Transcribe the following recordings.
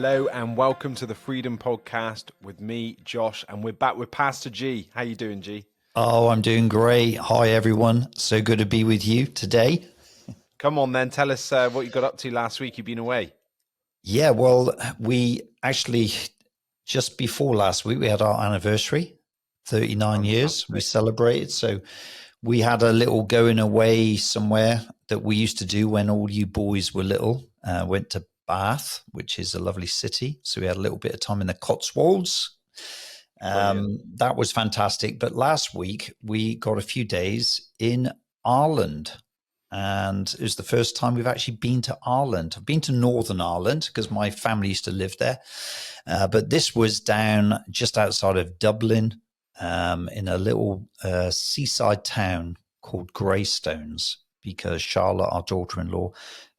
Hello and welcome to the Freedom Podcast with me, Josh, and we're back with Pastor G. How you doing, G? Oh, I'm doing great. Hi, everyone. So good to be with you today. Come on then, tell us what you got up to last week. You've been away. Yeah, well, we actually, just before last week, we had our anniversary, 39 years. We celebrated. So we had a little going away somewhere that we used to do when all you boys were little. Went to Bath, which is a lovely city. So we had a little bit of time in the Cotswolds. That was fantastic. But last week we got a few days in Ireland, and it was the first time we've actually been to Ireland. I've been to Northern Ireland because my family used to live there, but this was down just outside of Dublin, in a little seaside town called Greystones, because Charlotte, our daughter-in-law,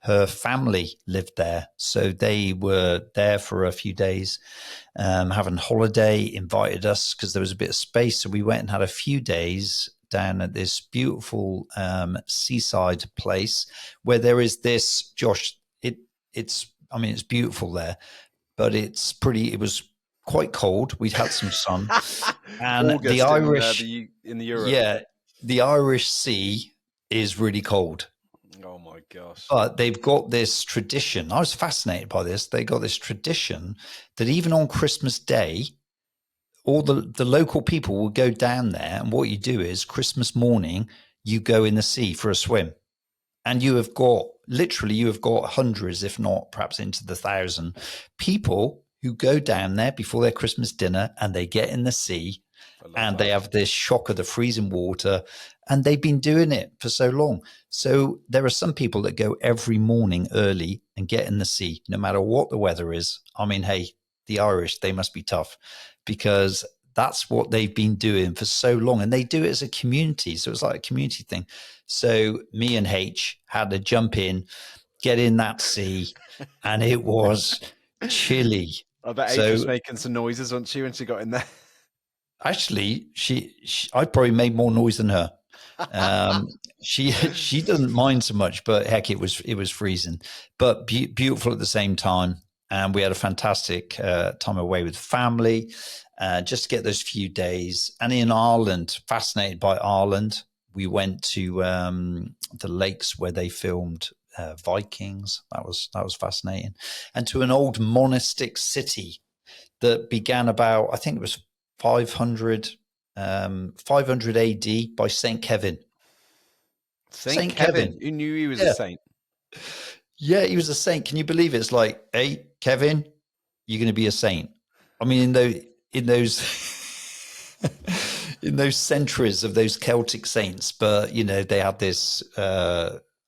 her family lived there. So they were there for a few days, having holiday, invited us because there was a bit of space. So we went and had a few days down at this beautiful seaside place where there is this, Josh, it's beautiful there, but it was quite cold. We'd had some sun. And August the Irish, in the Europe. yeah, the Irish Sea is really cold. Oh my gosh. But they've got this tradition. I was fascinated by this. They got this tradition that even on Christmas Day, all the local people will go down there. And what you do is Christmas morning, you go in the sea for a swim. And you have got hundreds, if not perhaps into the 1,000 people who go down there before their Christmas dinner, and they get in the sea and they have this shock of the freezing water, and they've been doing it for so long. So there are some people that go every morning early and get in the sea, no matter what the weather is. I mean, hey, the Irish, they must be tough, because that's what they've been doing for so long, and they do it as a community. So it's like a community thing. So me and H had to jump in, get in that sea, and it was chilly. I bet H was making some noises, wasn't she, when she got in there? Actually, I probably made more noise than her. She doesn't mind so much, but heck, it was freezing, but beautiful at the same time. And we had a fantastic time away with family, just to get those few days. And in Ireland, fascinated by Ireland. We went to the lakes where they filmed Vikings. That was fascinating, and to an old monastic city that began about, I think it was 500 AD by Saint Kevin. Saint Kevin. Who knew he was a saint? Yeah, he was a saint. Can you believe it? It's like, hey, Kevin, you're going to be a saint. I mean, in those in those centuries of those Celtic saints, but they had this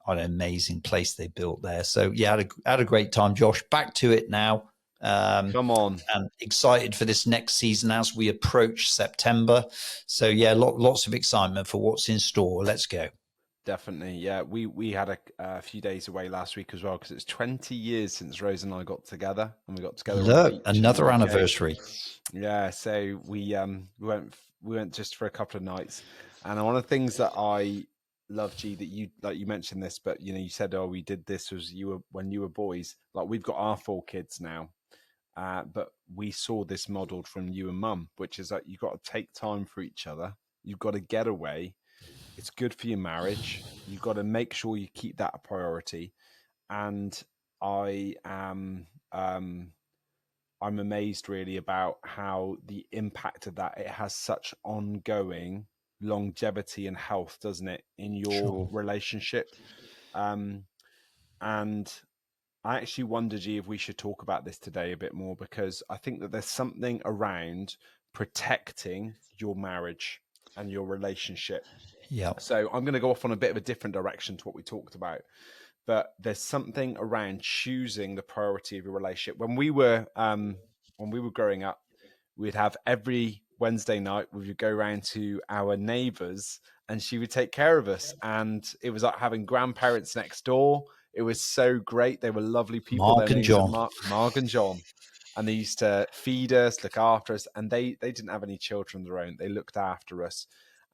amazing place they built there. So yeah, had a great time, Josh. Back to it now. Come on. And excited for this next season as we approach September. So yeah, lots of excitement for what's in store. Let's go. Definitely. Yeah, we had a few days away last week as well, because it's 20 years since Rose and I got together, and we got together. Look, another anniversary. Yeah, so we went just for a couple of nights, and one of the things that I love, G, that you mentioned this, but you said, oh, we did this when you were boys. Like, we've got our 4 kids now. But we saw this modeled from you and Mum, which is that you've got to take time for each other. You've got to get away. It's good for your marriage. You've got to make sure you keep that a priority. And I am I'm amazed really about how the impact of that, it has such ongoing longevity and health, doesn't it, in your relationship? And I actually wondered, G, if we should talk about this today a bit more, because I think that there's something around protecting your marriage and your relationship. Yeah. So I'm going to go off on a bit of a different direction to what we talked about, but there's something around choosing the priority of your relationship. When we were growing up, we'd have every Wednesday night, we would go around to our neighbors and she would take care of us. And it was like having grandparents next door. It was so great. They were lovely people. Mark and John. Mark and John. And they used to feed us, look after us. And they didn't have any children of their own. They looked after us.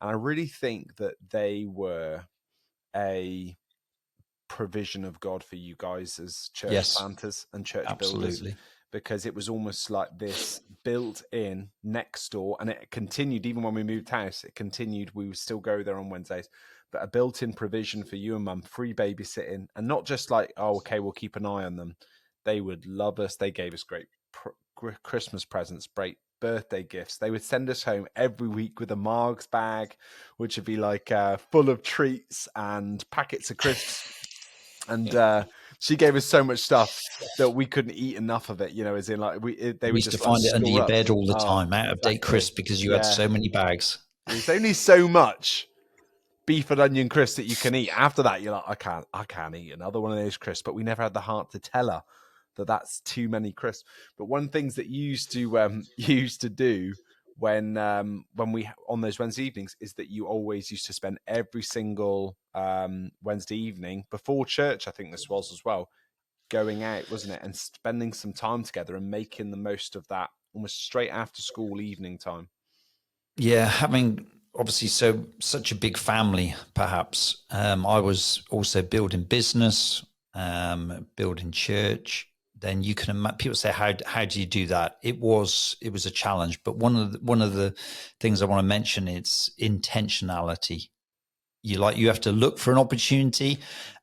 And I really think that they were a provision of God for you guys as church planters and church builders. because it was almost like this built in next door, and it continued even when we moved house. It continued. We would still go there on Wednesdays, but a built in provision for you and mum, free babysitting, and not just like, oh, okay, we'll keep an eye on them. They would love us. They gave us great Christmas presents, great birthday gifts. They would send us home every week with a Margs bag, which would be like full of treats and packets of crisps. And she gave us so much stuff that we couldn't eat enough of it. You know, as in like they We would used to just like find it under store your up. bed all the Oh, time, out of date exactly. crisp, because you had Yeah, so many bags. there's only so much beef and onion crisps that you can eat. After that, you're like, I can't eat another one of those crisps. But we never had the heart to tell her that that's too many crisps. But one things that you used to used to do when we on those Wednesday evenings is that you always used to spend every single Wednesday evening before church. I think this was as well, going out, wasn't it, and spending some time together and making the most of that almost straight after school evening time. Yeah, having obviously such a big family, perhaps. I was also building business, building church. Then you can imagine, people say, how do you do that? It was a challenge, but one of the things I want to mention is intentionality. You have to look for an opportunity.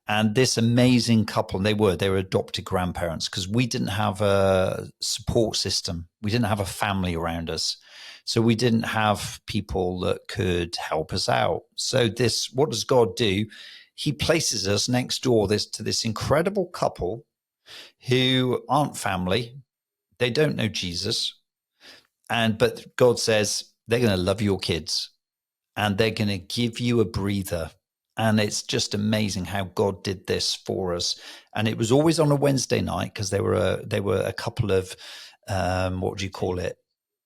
And this amazing couple, they were adopted grandparents, because we didn't have a support system. We didn't have a family around us. So we didn't have people that could help us out. So what does God do? He places us next door to this incredible couple who aren't family. They don't know Jesus. But God says they're going to love your kids, and they're going to give you a breather. And it's just amazing how God did this for us. And it was always on a Wednesday night, because they were a couple of what do you call it?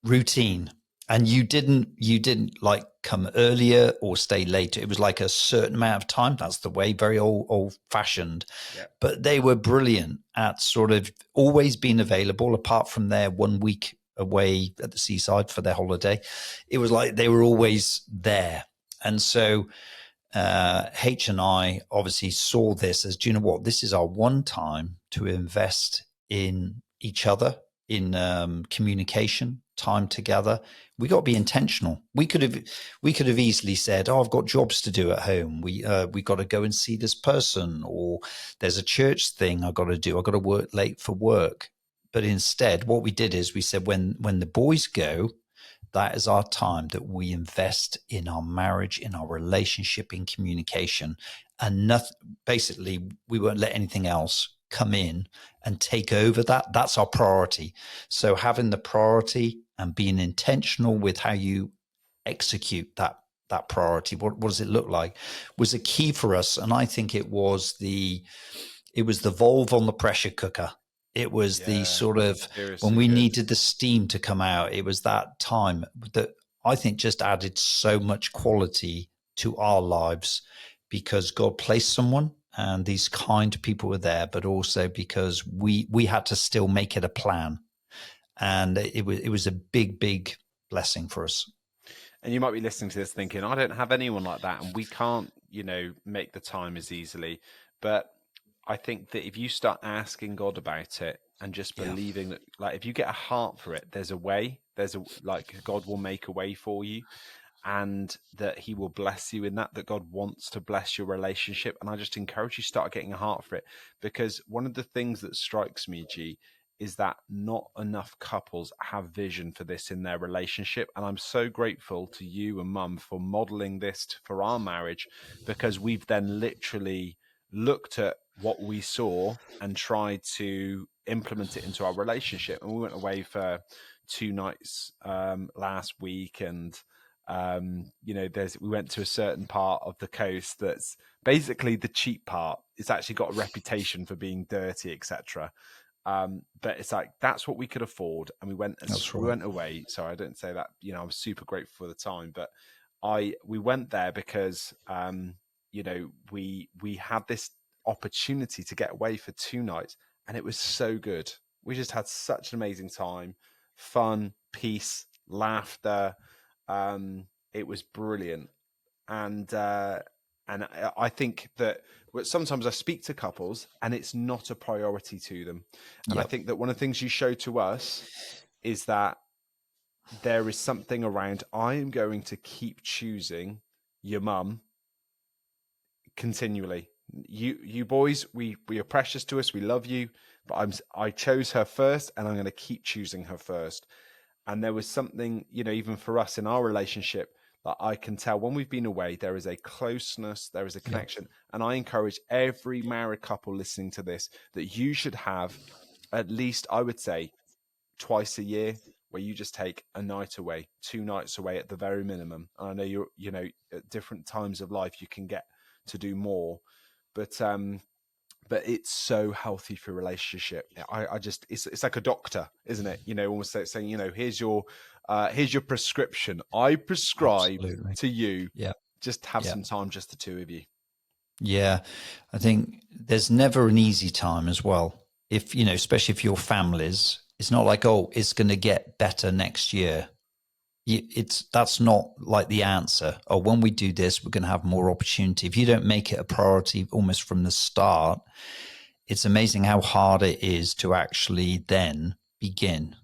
Routine. And you didn't like come earlier or stay later. It was like a certain amount of time. That's the way, very old fashioned. Yeah. But they were brilliant at sort of always being available, apart from their 1 week away at the seaside for their holiday. It was like they were always there. And so H and I obviously saw this as, do you know what? This is our one time to invest in each other, in communication, time together. We got to be intentional. We could have easily said, "Oh, I've got jobs to do at home. We got to go and see this person, or there's a church thing I got to do. I got to work late for work." But instead, what we did is we said, when the boys go, that is our time that we invest in our marriage, in our relationship, in communication. And nothing, basically, we won't let anything else come in and take over that. That's our priority. So having the priority and being intentional with how you execute that priority, what does it look like, was a key for us. And I think it was the valve on the pressure cooker. It was the Yeah, sort of, when seriously we good. needed the steam to come out, it was that time that I think just added so much quality to our lives, because God placed someone and these kind people were there, but also because we had to still make it a plan. And it was a big blessing for us. And you might be listening to this thinking, I don't have anyone like that, and we can't, make the time as easily. But I think that if you start asking God about it and just Yeah, believing that, like, if you get a heart for it, there's a way. God will make a way for you, and that He will bless you in that. That God wants to bless your relationship, and I just encourage you start getting a heart for it, because one of the things that strikes me, G, is that not enough couples have vision for this in their relationship. And I'm so grateful to you and mum for modeling this for our marriage, because we've then literally looked at what we saw and tried to implement it into our relationship. And we went away for 2 nights last week, and we went to a certain part of the coast that's basically the cheap part. It's actually got a reputation for being dirty, etc. But it's like that's what we could afford, and that's we right. went away. So I don't say that I was super grateful for the time, but we went there because we had this opportunity to get away for 2 nights, and it was so good. We just had such an amazing time, fun, peace, laughter. It was brilliant, and And I think that sometimes I speak to couples and it's not a priority to them. And I Yep. think that one of the things you show to us is that there is something around, I am going to keep choosing your mum continually. You boys, we are precious to us. We love you, but I chose her first, and I'm going to keep choosing her first. And there was something, even for us in our relationship, that I can tell when we've been away, there is a closeness, there is a Yep. connection. And I encourage every married couple listening to this that you should have at least, I would say, twice a year where you just take a night away, 2 nights away at the very minimum. And I know at different times of life you can get to do more, but it's so healthy for relationship. I just it's like a doctor, isn't it? Almost like saying, here's your prescription. I prescribe Absolutely. to you. Yeah. Just have Yeah. some time, just the two of you. Yeah. I think there's never an easy time as well. If, especially if your families, it's not like, oh, it's going to get better next year. That's not like the answer. Oh, when we do this, we're going to have more opportunity. If you don't make it a priority almost from the start, it's amazing how hard it is to actually then begin.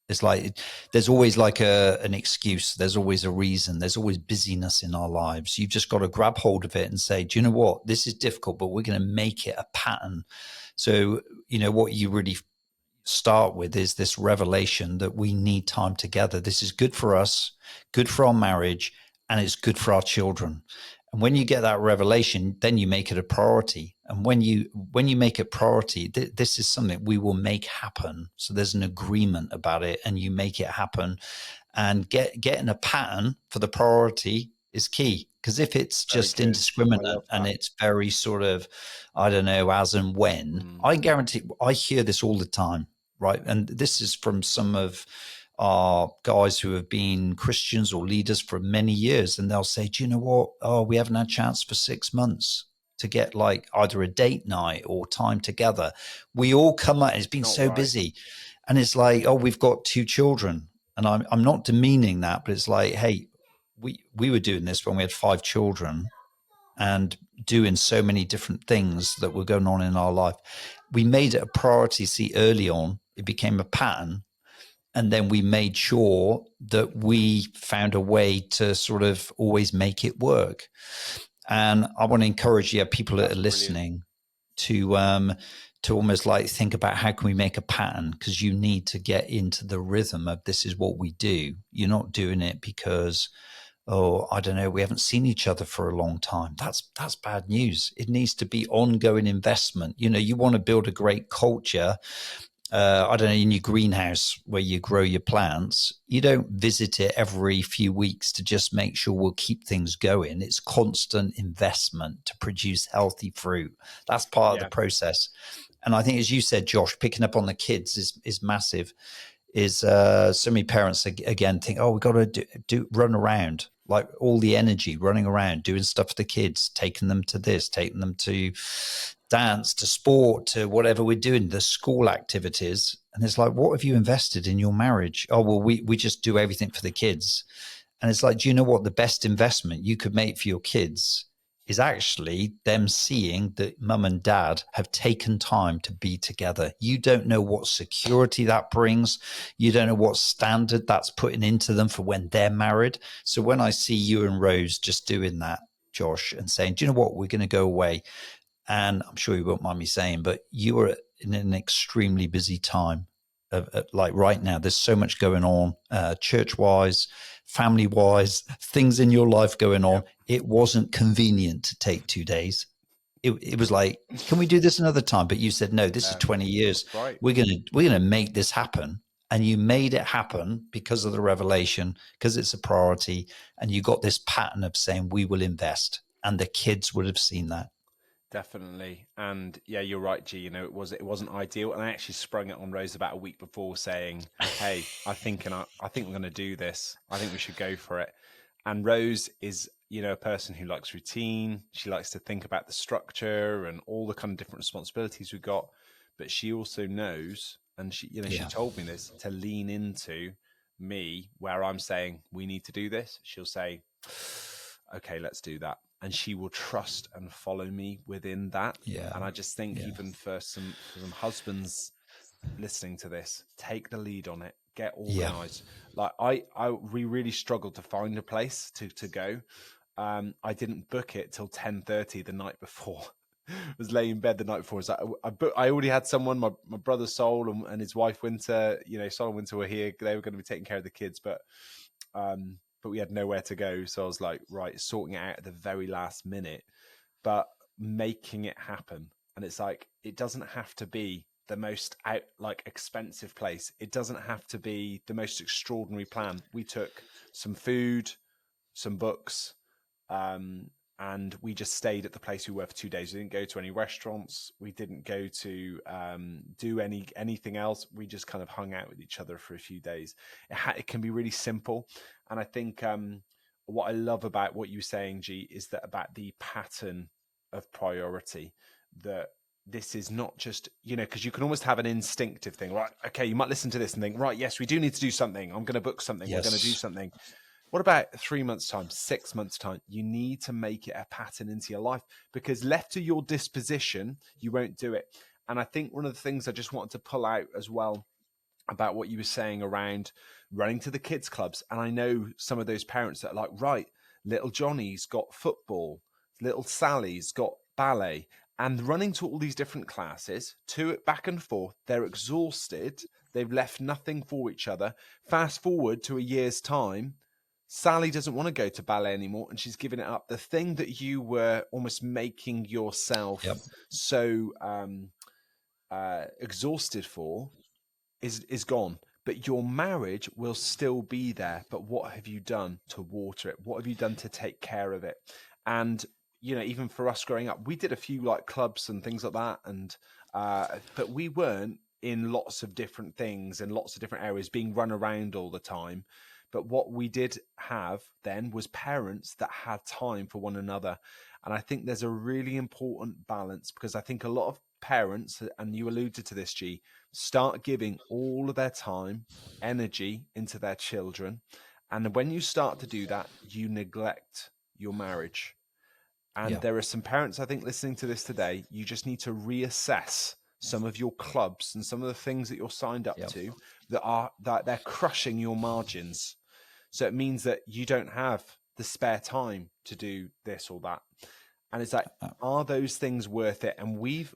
It's like there's always like an excuse. There's always a reason. There's always busyness in our lives. You've just got to grab hold of it and say, do you know what? This is difficult, but we're going to make it a pattern. So, what you really start with is this revelation that we need time together. This is good for us, good for our marriage, and it's good for our children. And when you get that revelation, then you make it a priority. And when you make it priority, this is something we will make happen. So there's an agreement about it, and you make it happen. And getting a pattern for the priority is key. Because if it's Very just good. I indiscriminate love and that. it's very sort of, I don't know, as and when, Mm. I guarantee I hear this all the time, right? And this is from some of our guys who have been Christians or leaders for many years. And they'll say, do you know what? Oh, we haven't had a chance for 6 months to get like either a date night or time together. We all come out, it's been Not so right. busy. And it's like, oh, we've got 2 children. And I'm not demeaning that, but it's like, hey, we were doing this when we had 5 children and doing so many different things that were going on in our life. We made it a priority, see, early on. It became a pattern. And then we made sure that we found a way to sort of always make it work. And I want to encourage people that That's are brilliant. listening to almost like think about how can we make a pattern, because you need to get into the rhythm of this is what we do. You're not doing it because, oh, I don't know, we haven't seen each other for a long time. That's bad news. It needs to be ongoing investment. You want to build a great culture. I don't know, in your greenhouse where you grow your plants, you don't visit it every few weeks to just make sure we'll keep things going. It's constant investment to produce healthy fruit. That's part of the Yeah. process. And I think, as you said, Josh, picking up on the kids is massive. So many parents again think, oh, we got to do run around, like all the energy running around doing stuff for the kids, taking them to this, taking them to dance, to sport, to whatever we're doing, the school activities. And it's like, what have you invested in your marriage? Oh, well, we just do everything for the kids. And it's like, do you know what the best investment you could make for your kids is actually them seeing that mum and dad have taken time to be together. You don't know what security that brings. You don't know what standard that's putting into them for when they're married. So when I see you and Rose just doing that, Josh, and saying, do you know what, we're going to go away. And I'm sure you won't mind me saying, but you are in an extremely busy time. Like right now, there's so much going on, church wise, family wise, things in your life going on. Yep. It wasn't convenient to take 2 days. It was like, can we do this another time? But you said, no, this is Yeah. 20 years. That's right. We're gonna make this happen. And you made it happen because of the revelation, because it's a priority. And you got this pattern of saying, we will invest. And the kids would have seen that. Definitely. And yeah, you're right, G. It wasn't ideal. And I actually sprung it on Rose about a week before saying, hey, I think we're gonna do this. I think we should go for it. And Rose is, a person who likes routine. She likes to think about the structure and all the kind of different responsibilities we've got. But she also knows, and she Yeah. told me this, to lean into me where I'm saying we need to do this. She'll say, okay, let's do that. And she will trust and follow me within that. Yeah. And I just think Yeah. even for some husbands listening to this, take the lead on it, get Yeah. organized. Like we really struggled to find a place to go. I didn't book it till 10:30 the night before. I was laying in bed the night before. So I already had someone, my brother Sol and his wife Winter, Sol and Winter were here. They were going to be taking care of the kids, but we had nowhere to go. So I was like, right, sorting it out at the very last minute, but making it happen. And it's like, it doesn't have to be the most expensive place. It doesn't have to be the most extraordinary plan. We took some food, some books, um, and we just stayed at the place we were for 2 days. We didn't go to any restaurants. We didn't go to do anything else. We just kind of hung out with each other for a few days. It can be really simple, and I think what I love about what you were saying, G, is that about the pattern of priority. That this is not just, because you can almost have an instinctive thing, right? Okay, you might listen to this and think, right, yes, we do need to do something. I'm going to book something. We're going to do Yes. something. What about 3 months' time, 6 months' time? You need to make it a pattern into your life, because left to your disposition, you won't do it. And I think one of the things I just wanted to pull out as well about what you were saying around running to the kids' clubs. And I know some of those parents that are like, right, little Johnny's got football, little Sally's got ballet, and running to all these different classes, to it back and forth. They're exhausted. They've left nothing for each other. Fast forward to a year's time, Sally doesn't want to go to ballet anymore, and she's given it up. The thing that you were almost making yourself Yep. so exhausted for is gone. But your marriage will still be there. But what have you done to water it? What have you done to take care of it? And even for us growing up, we did a few like clubs and things like that, and but we weren't in lots of different things and lots of different areas being run around all the time. But what we did have then was parents that had time for one another. And I think there's a really important balance, because I think a lot of parents, and you alluded to this, G, start giving all of their time, energy into their children. And when you start to do that, you neglect your marriage. And Yeah. there are some parents, I think, listening to this today, you just need to reassess some of your clubs and some of the things that you're signed up Yep. to that they're crushing your margins. So it means that you don't have the spare time to do this or that. And it's like, are those things worth it? And we've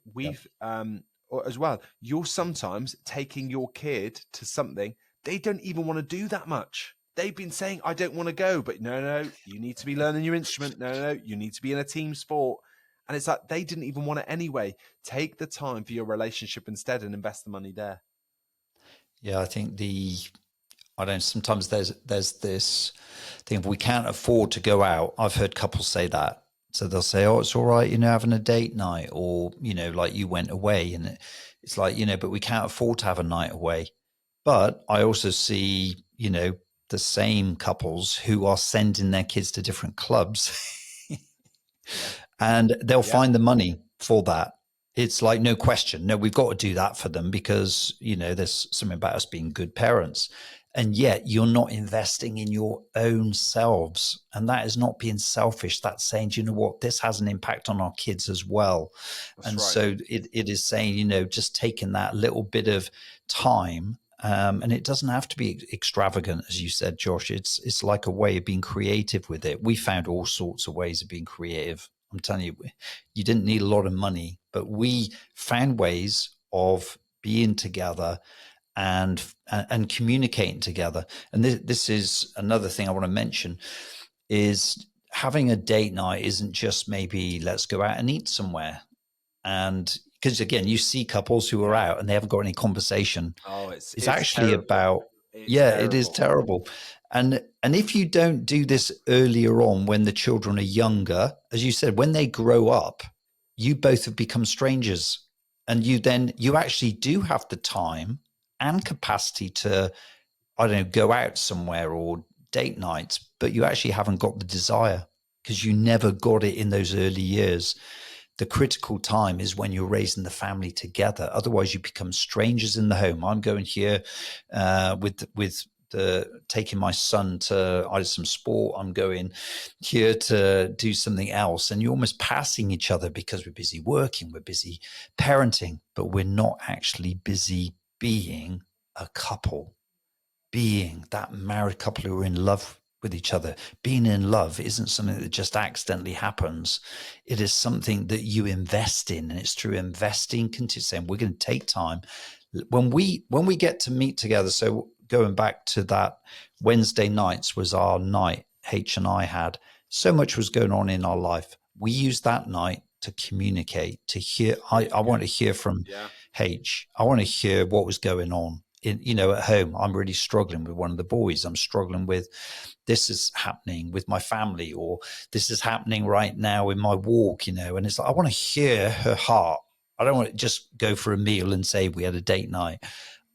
as well, you're sometimes taking your kid to something they don't even want to do that much. They've been saying, I don't want to go, but no, you need to be learning your instrument. No, you need to be in a team sport. And it's like, they didn't even want it anyway. Take the time for your relationship instead and invest the money there. Yeah, I think sometimes there's this thing of we can't afford to go out. I've heard couples say that. So they'll say, oh, it's all right, having a date night, or, like you went away, and it's like, but we can't afford to have a night away. But I also see, the same couples who are sending their kids to different clubs and they'll find the money for that. It's like, no question. No, we've got to do that for them because, there's something about us being good parents. And yet you're not investing in your own selves. And that is not being selfish. That's saying, do you know what? This has an impact on our kids as well. That's and right. So it is saying, just taking that little bit of time. And it doesn't have to be extravagant, as you said, Josh. It's like a way of being creative with it. We found all sorts of ways of being creative. I'm telling you, you didn't need a lot of money, but we found ways of being together and communicating together. And this is another thing I want to mention, is having a date night isn't just maybe let's go out and eat somewhere. And because again, you see couples who are out and they haven't got any conversation. Oh, it's actually terrible. about, It's terrible. It is terrible. And if you don't do this earlier on when the children are younger, as you said, when they grow up, you both have become strangers. And you actually do have the time and capacity to, I don't know, go out somewhere or date nights, but you actually haven't got the desire because you never got it in those early years. The critical time is when you're raising the family together. Otherwise, you become strangers in the home. I'm going here with taking my son to either some sport. I'm going here to do something else. And you're almost passing each other because we're busy working, we're busy parenting, but we're not actually busy being a couple, being that married couple who are in love with each other. Being in love isn't something that just accidentally happens. It is something that you invest in, and it's through investing, continue saying we're going to take time. When we get to meet together, so going back to that, Wednesday nights was our night H and I had. So much was going on in our life. We used that night to communicate, to hear. I want to hear from Yeah. H. I want to hear what was going on. At home, I'm really struggling with one of the boys. I'm struggling with this is happening with my family, or this is happening right now in my walk, and it's like, I want to hear her heart. I don't want to just go for a meal and say we had a date night.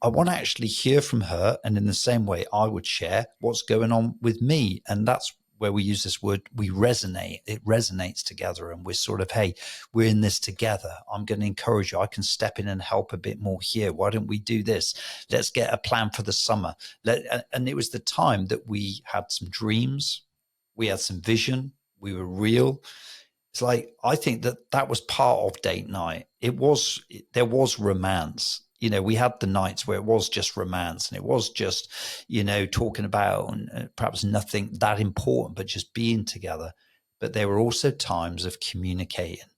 I want to actually hear from her. And in the same way, I would share what's going on with me. And that's where we use this word, we resonate. It resonates together. And we're sort of, hey, we're in this together. I'm going to encourage you. I can step in and help a bit more here. Why don't we do this? Let's get a plan for the summer. And it was the time that we had some dreams. We had some vision. We were real. It's like, I think that was part of date night. There was romance. We had the nights where it was just romance, and it was just, talking about and perhaps nothing that important, but just being together. But there were also times of communicating,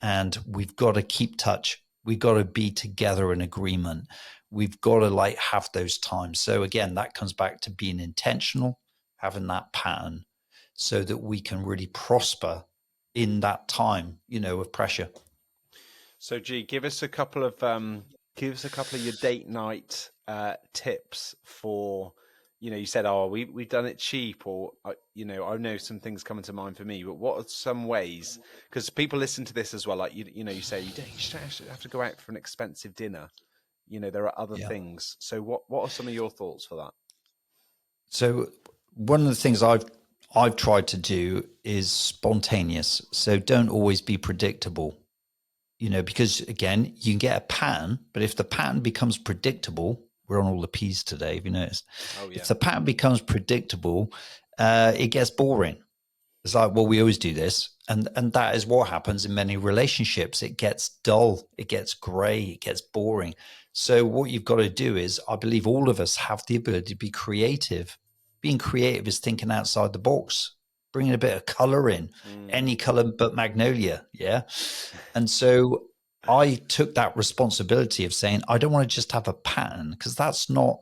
and we've got to keep touch. We've got to be together in agreement. We've got to have those times. So again, that comes back to being intentional, having that pattern so that we can really prosper in that time, of pressure. So, G, give us a couple of your date night tips for, you said, oh, we've done it cheap, or I know some things coming to mind for me. But what are some ways? Because people listen to this as well. Like you say you should actually have to go out for an expensive dinner. There are other Yeah. things. So, what are some of your thoughts for that? So one of the things I've tried to do is spontaneous. So don't always be predictable. Because again, you can get a pattern, but if the pattern becomes predictable, we're on all the P's today, have you noticed? Oh, yeah. If the pattern becomes predictable, it gets boring. It's like, well, we always do this. And that is what happens in many relationships. It gets dull, it gets gray, it gets boring. So what you've got to do is, I believe all of us have the ability to be creative. Being creative is thinking outside the box, bringing a bit of color in, any color but magnolia. Yeah. And so I took that responsibility of saying, I don't want to just have a pattern, because that's not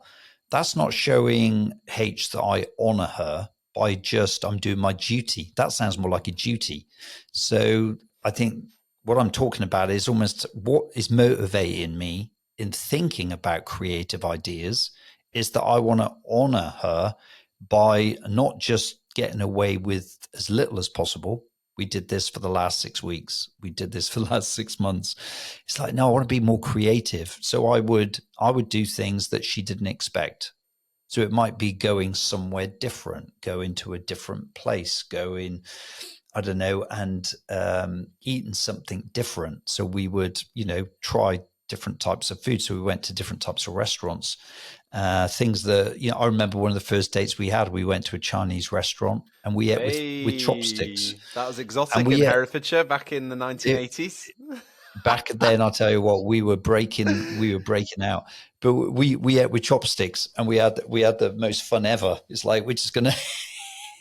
showing H that I honor her by just, I'm doing my duty. That sounds more like a duty. So I think what I'm talking about is almost what is motivating me in thinking about creative ideas is that I want to honor her by not just getting away with as little as possible. We did this for the last 6 weeks. We did this for the last 6 months. It's like, no, I want to be more creative. So I would do things that she didn't expect. So it might be going somewhere different, going to a different place, going, I don't know, and eating something different. So we would, try different types of food. So we went to different types of restaurants, things that, I remember one of the first dates we had, we went to a Chinese restaurant and we ate with chopsticks. That was And exotic in we ate Herefordshire back in the it 1980s. back then. I'll tell you what, we were breaking out, but we ate with chopsticks, and we had the most fun ever. It's like, we're just gonna,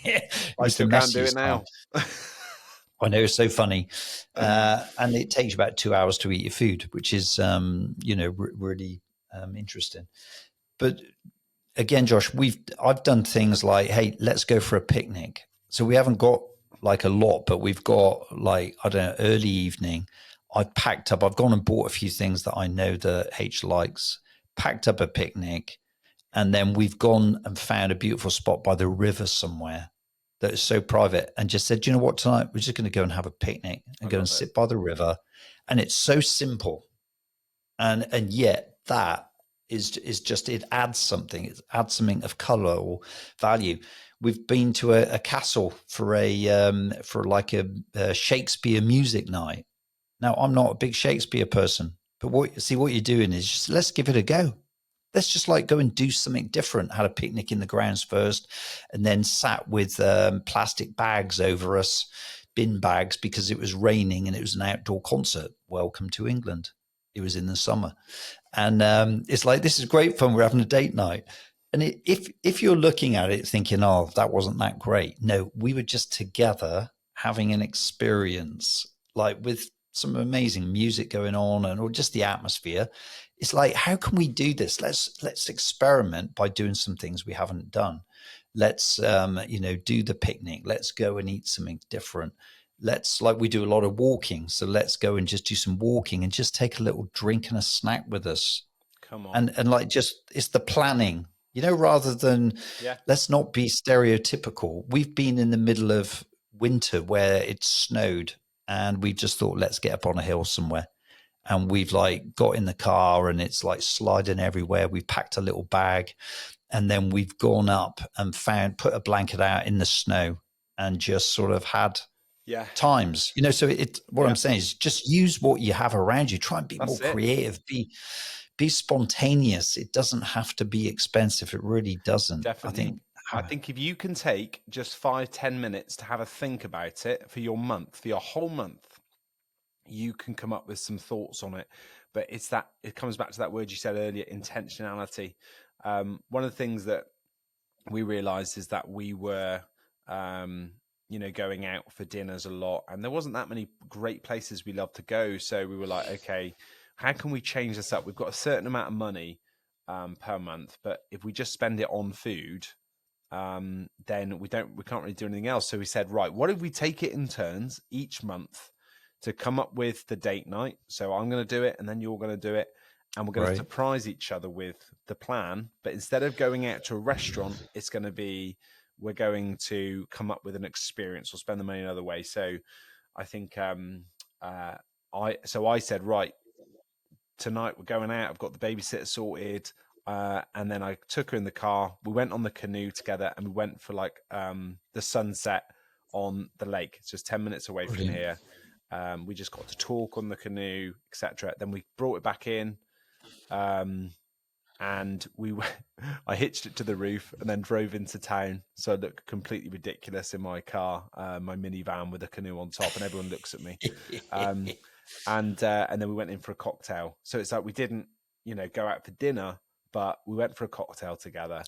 it I was the still can't do it messiest time. now. I know, it's so funny. And it takes you about 2 hours to eat your food, which is, really interesting. But again, Josh, I've done things like, hey, let's go for a picnic. So we haven't got like a lot, but we've got like, I don't know, early evening. I've gone and bought a few things that I know that H likes, packed up a picnic, and then we've gone and found a beautiful spot by the river somewhere that is so private, and just said, you know what, tonight we're just going to go and have a picnic and go and sit by the river. And it's so simple. And yet that is just, it adds something. It adds something of color or value. We've been to a castle for a Shakespeare music night. Now, I'm not a big Shakespeare person, but what you're doing is just, let's give it a go. let's just like go and do something different. Had a picnic in the grounds first, and then sat with plastic bags over us, bin bags, because it was raining and it was an outdoor concert. Welcome to England. It was in the summer, and it's like, this is great fun. We're having a date night. And if you're looking at it thinking, oh, that wasn't that great, no, we were just together having an experience, like with some amazing music going on, and or just the atmosphere. It's like, how can we do this? Let's experiment by doing some things we haven't done. Let's do the picnic. Let's go and eat something different. Let's, like, we do a lot of walking, so let's go and just do some walking and just take a little drink and a snack with us. Come on. And like, just, it's the planning, rather than, Yeah. let's not be stereotypical. We've been in the middle of winter where it snowed, and we just thought, let's get up on a hill somewhere. And we've like got in the car and it's like sliding everywhere. We've packed a little bag, and then we've gone up and put a blanket out in the snow and just sort of had Yeah. times, so what Yeah. I'm saying is, just use what you have around you. Try and be more That's it. creative, be spontaneous. It doesn't have to be expensive. It really doesn't. Definitely. I think if you can take just 5-10 minutes to have a think about it for your month, for your whole month, you can come up with some thoughts on it. But it comes back to that word you said earlier, intentionality. One of the things that we realized is that we were, going out for dinners a lot, and there wasn't that many great places we love to go. So we were like, okay, how can we change this up? We've got a certain amount of money per month, but if we just spend it on food, then we can't really do anything else. So we said, right, what if we take it in turns each month to come up with the date night? So I'm going to do it, and then you're going to do it, and we're going to surprise each other with the plan. But instead of going out to a restaurant, it's going to be, we're going to come up with an experience or spend the money another way. So I think I said, right, tonight we're going out. I've got the babysitter sorted. And then I took her in the car. We went on the canoe together, and we went for like the sunset on the lake. It's just 10 minutes away from here. We just got to talk on the canoe, etc. Then we brought it back in, and I hitched it to the roof and then drove into town. So I look completely ridiculous in my car, my minivan with a canoe on top, and everyone looks at me. And then we went in for a cocktail. So it's like we didn't, go out for dinner, but we went for a cocktail together.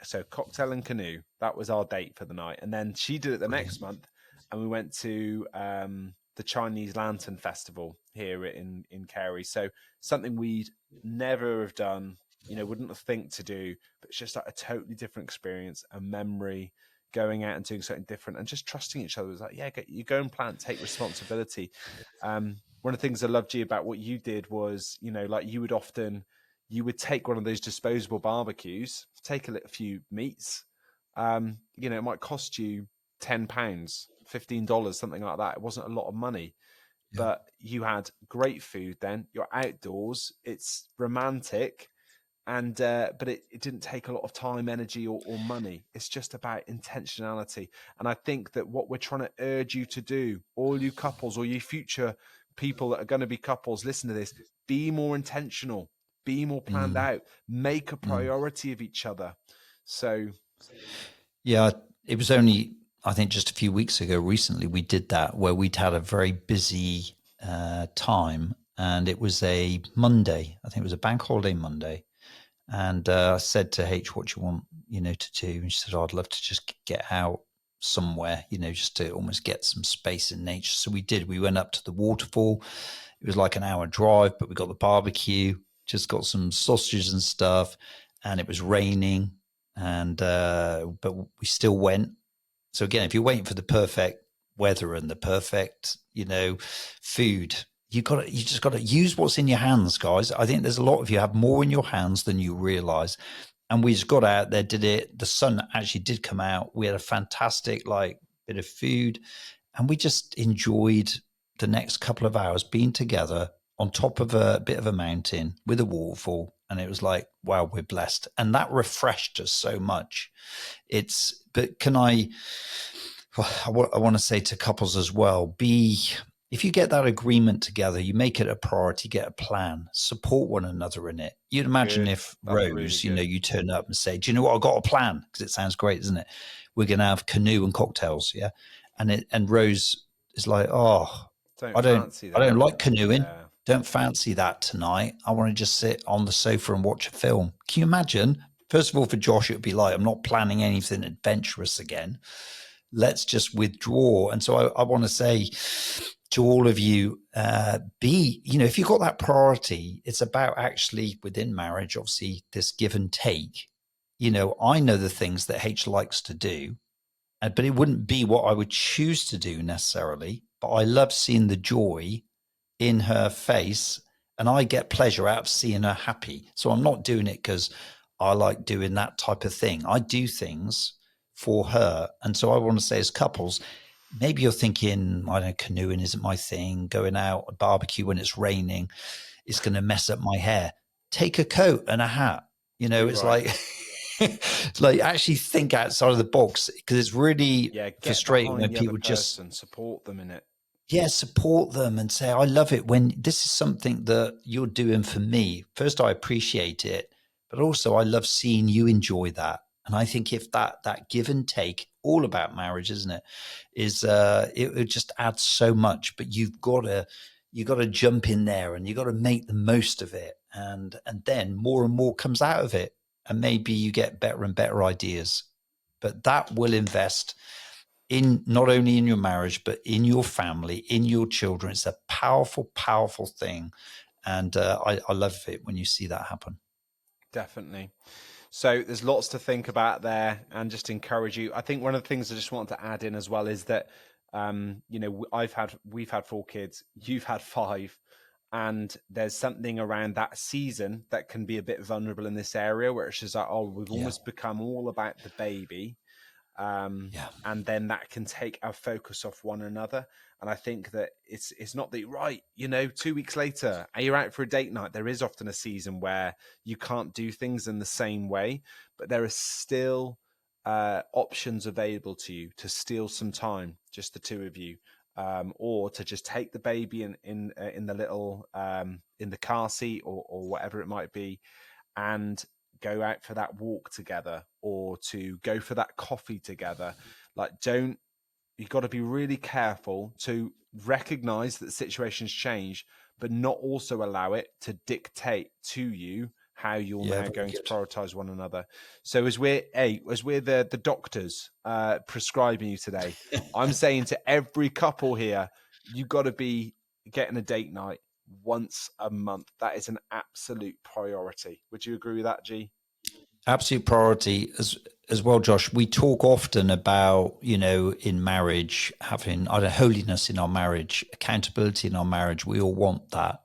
So cocktail and canoe, that was our date for the night. And then she did it the next month, and we went to the Chinese Lantern Festival here in Carey. So something we'd never have done, wouldn't have think to do, but it's just like a totally different experience, a memory, going out and doing something different, and just trusting each other. It was like, yeah, you go and plan, take responsibility. One of the things I loved, G, about what you did was, like you would take one of those disposable barbecues, take a few meats. It might cost you £10, $15, something like that. It wasn't a lot of money, but you had great food. Then you're outdoors. It's romantic, and but it didn't take a lot of time, energy, or money. It's just about intentionality. And I think that what we're trying to urge you to do, all you couples or you future people that are going to be couples, listen to this: be more intentional, be more planned out, make a priority of each other. So it was only, I think, just a few weeks ago, recently, we did that, where we'd had a very busy time, and it was a Monday. I think it was a bank holiday Monday. And I said to H, what do you want, to do? And she said, I'd love to just get out somewhere, just to almost get some space in nature. So we did. We went up to the waterfall. It was like an hour drive, but we got the barbecue, just got some sausages and stuff, and it was raining, and but we still went. So again, if you're waiting for the perfect weather and the perfect, food, you just got to use what's in your hands, guys. I think there's a lot of you have more in your hands than you realize. And we just got out there, did it. The sun actually did come out. We had a fantastic bit of food, and we just enjoyed the next couple of hours being together on top of a bit of a mountain with a waterfall. And it was like, wow, we're blessed. And that refreshed us so much. But I want to say to couples as well, be if you get that agreement together, you make it a priority, get a plan, support one another in it. You'd imagine Good. if That's really Rose, good. you turn up and say, "Do you know what? I got a plan," because it sounds great, doesn't it? We're going to have canoe and cocktails, yeah. And Rose is like, "Oh, Don't I don't, fancy I don't that. like canoeing. Yeah. Don't fancy that tonight. I want to just sit on the sofa and watch a film." Can you imagine? First of all, for Josh, it would be like, "I'm not planning anything adventurous again. Let's just withdraw." And so I want to say to all of you, if you've got that priority, it's about actually within marriage, obviously, this give and take. I know the things that H likes to do, but it wouldn't be what I would choose to do necessarily. But I love seeing the joy in her face, and I get pleasure out of seeing her happy. So I'm not doing it because I like doing that type of thing. I do things for her. And so I want to say, as couples, maybe you're thinking, I don't know, canoeing isn't my thing, going out a barbecue when it's raining, it's going to mess up my hair. Take a coat and a hat. Too It's right. like, it's like actually think outside of the box, because it's really Yeah, get frustrating when behind the other people just, person, support them in it. yeah, support them and say, I love it when this is something that you're doing for me. First, I appreciate it, but also I love seeing you enjoy that. And I think if that give and take, all about marriage, isn't it? Is it just adds so much, but you got to jump in there and you got to make the most of it. And then more and more comes out of it. And maybe you get better and better ideas. But that will invest in not only in your marriage, but in your family, in your children. It's a powerful, powerful thing. And I love it when you see that happen. Definitely. So there's lots to think about there, and just encourage you. I think one of the things I just want to add in as well is that, we've had 4 kids, you've had 5, and there's something around that season that can be a bit vulnerable in this area where it's just like, oh, we've Yeah. almost become all about the baby. Yeah. And then that can take our focus off one another. And I think that it's not that, right, 2 weeks later, you're out for a date night. There is often a season where you can't do things in the same way, but there are still options available to you to steal some time, just the two of you, or to just take the baby in the little in the car seat, or whatever it might be, and go out for that walk together, or to go for that coffee together. Like, don't you've got to be really careful to recognize that situations change, but not also allow it to dictate to you how you're Yeah. now Very going to good. prioritize one another. So as we're the doctors prescribing you today, I'm saying to every couple here, you got to be getting a date night once a month. That is an absolute priority. Would you agree with that, G? Absolute priority as well, Josh. We talk often about, in marriage, having holiness in our marriage, accountability in our marriage. We all want that.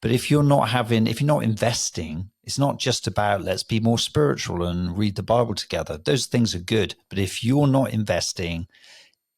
But if you're not investing, it's not just about let's be more spiritual and read the Bible together. Those things are good. But if you're not investing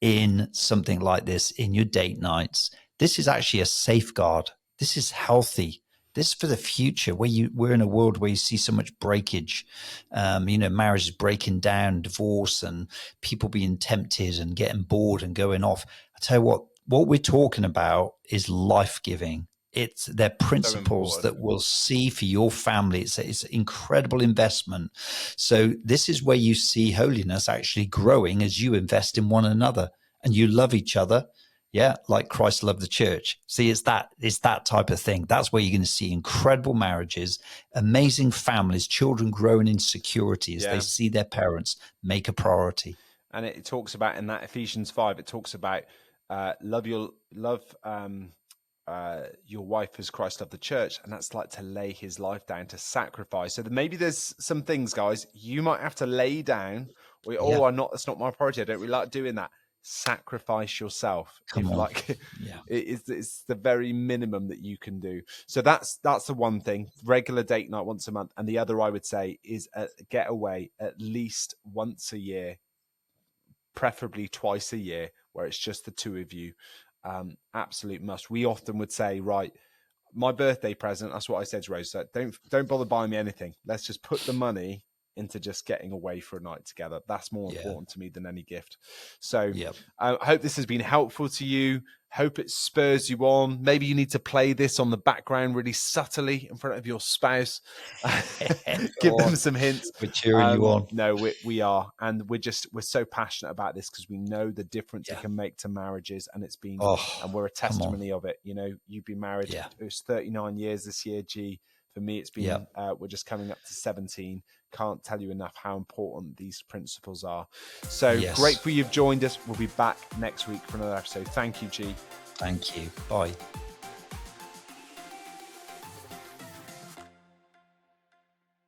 in something like this in your date nights, this is actually a safeguard. This is healthy. This is for the future, we're in a world where you see so much breakage. Marriage is breaking down, divorce, and people being tempted and getting bored and going off. I tell you what we're talking about is life giving. They're So principles important. that will see for your family. It's an incredible investment. So this is where you see holiness actually growing as you invest in one another and you love each other. Yeah, like Christ loved the church. See, it's that type of thing. That's where you're going to see incredible marriages, amazing families, children growing in security as they Yeah. see their parents make a priority. And it talks about, in that Ephesians 5, it talks about love your wife as Christ loved the church, and that's like to lay his life down, to sacrifice. So maybe there's some things, guys, you might have to lay down, or Yeah, that's not my priority, I don't really like doing that. Sacrifice yourself, come if on. like Yeah, it's the very minimum that you can do. So that's the one thing, regular date night once a month. And the other, I would say, is a getaway at least once a year, preferably twice a year, where it's just the two of you. Absolute must. We often would say, right, my birthday present, that's what I said to Rose, so don't bother buying me anything. Let's just put the money into just getting away for a night together. That's more yeah, important to me than any gift. So yeah. I hope this has been helpful to you. Hope it spurs you on. Maybe you need to play this on the background really subtly in front of your spouse. Give them some hints. We're cheering you on. No, we are. And we're so passionate about this because we know the difference it Yeah. can make to marriages. And it's been, and we're a come on. testimony of it. You know, you've been married, Yeah. it was 39 years this year, G. For me, it's been, we're just coming up to 17. Can't tell you enough how important these principles are. So grateful you've joined us. We'll be back next week for another episode. Thank you, G. Thank you. Bye.